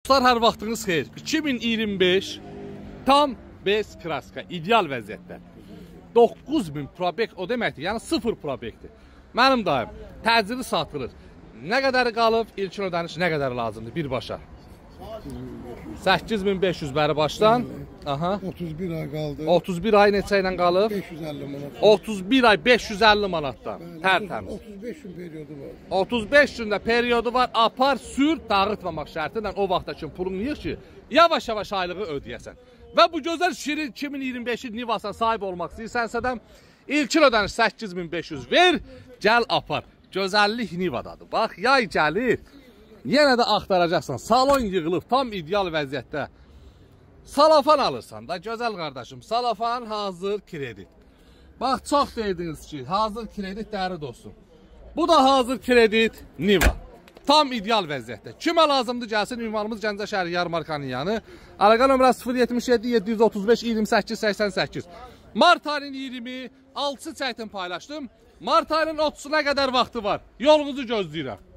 Dostlar, hər vaxtınız xeyir. 2025 tam bes kraska, ideal vəziyyətdə. 9000 probek o deməkdir, yəni 0 probekdir. Mənim daim təcili satılır. Nə qədər qalıb, ilkin ödəniş nə qədər lazımdır birbaşa? 8500 bəri başdan. Aha. 31 ay qaldı. 31 ay neçə ilə qalıb? 550 manat. 31 ay 550 manatdan. Tərtəmiz. 35 gün periyodu var. 35 gündə periyodu var. Apar, sür, dağıtmamaq şərti ilə o vaxta kimi pulun yığ ki, yavaş-yavaş aylığı ödəyəsən. Və bu gözəl şirin 2025-in Nivasına sahib olmaq istəyirsənsə də ilkin ödəniş 8500 ver, gəl apar. Gözəllik Nivadadır. Bax, yay gəlir. Yenə də axtaracaqsan. Salon yığılıb, tam ideal vəziyyətdə. Salafan alırsan da, gözəl qardaşım. Salafan hazır kredit. Bax, çox dediniz ki, hazır kredit dəri dostum. Bu da hazır kredit Niva. Tam ideal vəziyyətdə. Kimə lazımdır gəlsin, ünvanımız Gəncə şəhəri Yarmarkanın yanı. Əlaqə nömrəsi 077 735 28 88. Mart ayının 20, 6 çətin paylaşdım. Mart ayının 30-una qədər vaxtı var. Yolunuzu gözləyirəm.